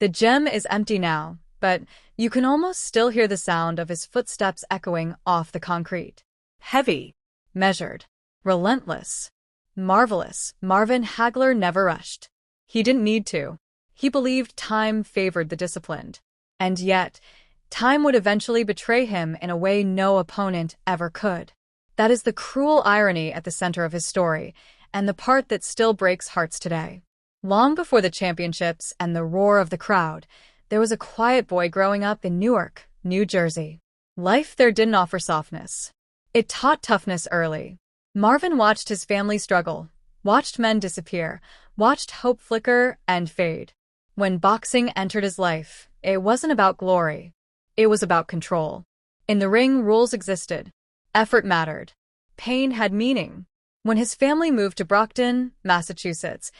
The gym is empty now, but you can almost still hear the sound of his footsteps echoing off the concrete. Heavy, measured, relentless, marvelous. Marvin Hagler never rushed. He didn't need to. He believed time favored the disciplined. And yet, time would eventually betray him in a way no opponent ever could. That is the cruel irony at the center of his story, and the part that still breaks hearts today. Long before the championships and the roar of the crowd, there was a quiet boy growing up in Newark, New Jersey. Life there didn't offer softness. It taught toughness early. Marvin watched his family struggle, watched men disappear, watched hope flicker and fade. When boxing entered his life, it wasn't about glory. It was about control. In the ring, rules existed. Effort mattered. Pain had meaning. When his family moved to Brockton, Massachusetts,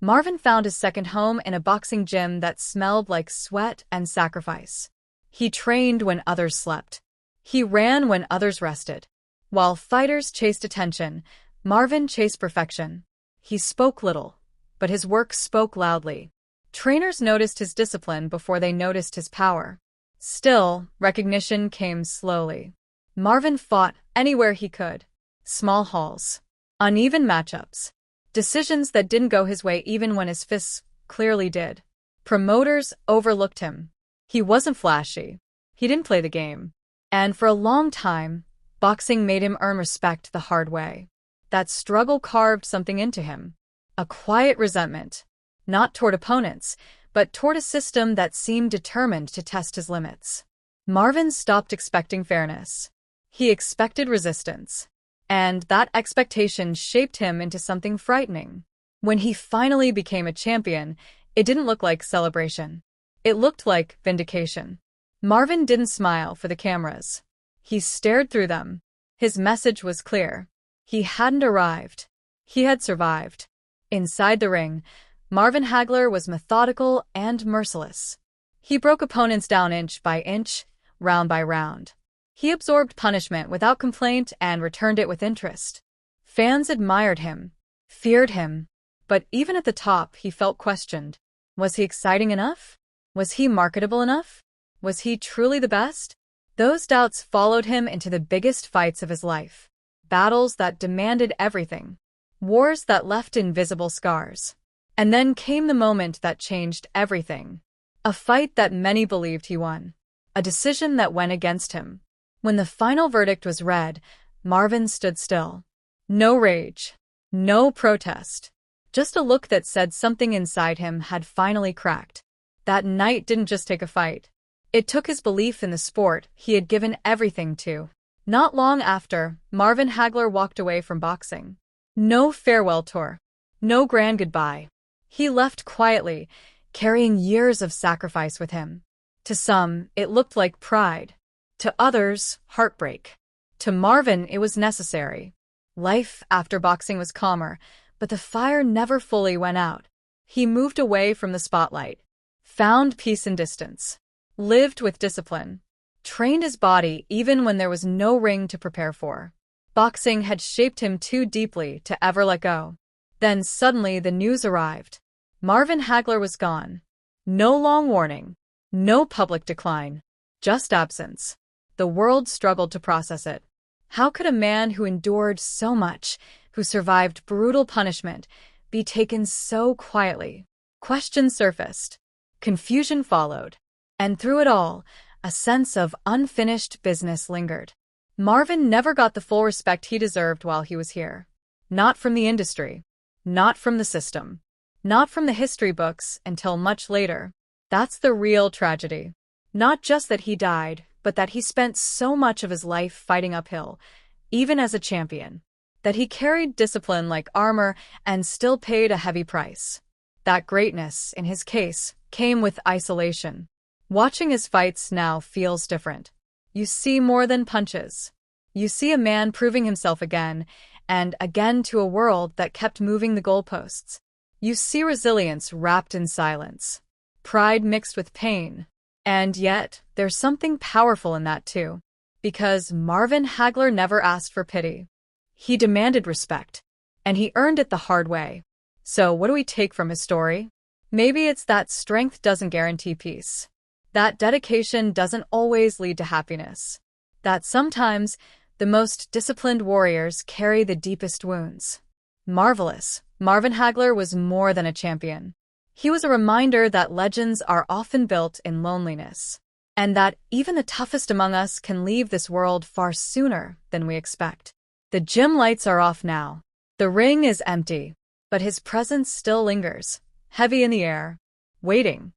Marvin found his second home in a boxing gym that smelled like sweat and sacrifice. He trained when others slept. He ran when others rested. While fighters chased attention, Marvin chased perfection. He spoke little, but his work spoke loudly. Trainers noticed his discipline before they noticed his power. Still, recognition came slowly. Marvin fought anywhere he could. Small halls, uneven matchups, decisions that didn't go his way even when his fists clearly did. Promoters overlooked him. He wasn't flashy. He didn't play the game. And for a long time, boxing made him earn respect the hard way. That struggle carved something into him. A quiet resentment, not toward opponents, but toward a system that seemed determined to test his limits. Marvin stopped expecting fairness. He expected resistance. And that expectation shaped him into something frightening. When he finally became a champion, it didn't look like celebration. It looked like vindication. Marvin didn't smile for the cameras. He stared through them. His message was clear. He hadn't arrived. He had survived. Inside the ring, Marvin Hagler was methodical and merciless. He broke opponents down inch by inch, round by round. He absorbed punishment without complaint and returned it with interest. Fans admired him, feared him, but even at the top he felt questioned. Was he exciting enough? Was he marketable enough? Was he truly the best? Those doubts followed him into the biggest fights of his life. Battles that demanded everything. Wars that left invisible scars. And then came the moment that changed everything. A fight that many believed he won. A decision that went against him. When the final verdict was read, Marvin stood still. No rage. No protest. Just a look that said something inside him had finally cracked. That night didn't just take a fight. It took his belief in the sport he had given everything to. Not long after, Marvin Hagler walked away from boxing. No farewell tour. No grand goodbye. He left quietly, carrying years of sacrifice with him. To some, it looked like pride. To others, heartbreak. To Marvin, it was necessary. Life after boxing was calmer, but the fire never fully went out. He moved away from the spotlight, found peace in distance, lived with discipline, trained his body even when there was no ring to prepare for. Boxing had shaped him too deeply to ever let go. Then suddenly the news arrived. Marvin Hagler was gone. No long warning. No public decline. Just absence. The world struggled to process it. How could a man who endured so much, who survived brutal punishment, be taken so quietly? Questions surfaced. Confusion followed. And through it all, a sense of unfinished business lingered. Marvin never got the full respect he deserved while he was here. Not from the industry. Not from the system. Not from the history books until much later. That's the real tragedy. Not just that he died, but that he spent so much of his life fighting uphill, even as a champion. That he carried discipline like armor and still paid a heavy price. That greatness, in his case, came with isolation. Watching his fights now feels different. You see more than punches. You see a man proving himself again and again to a world that kept moving the goalposts. You see resilience wrapped in silence. Pride mixed with pain. And yet, there's something powerful in that too. Because Marvin Hagler never asked for pity. He demanded respect. And he earned it the hard way. So what do we take from his story? Maybe it's that strength doesn't guarantee peace, that dedication doesn't always lead to happiness, that sometimes the most disciplined warriors carry the deepest wounds. Marvelous. Marvin Hagler was more than a champion. He was a reminder that legends are often built in loneliness, and that even the toughest among us can leave this world far sooner than we expect. The gym lights are off now. The ring is empty, but his presence still lingers, heavy in the air, waiting.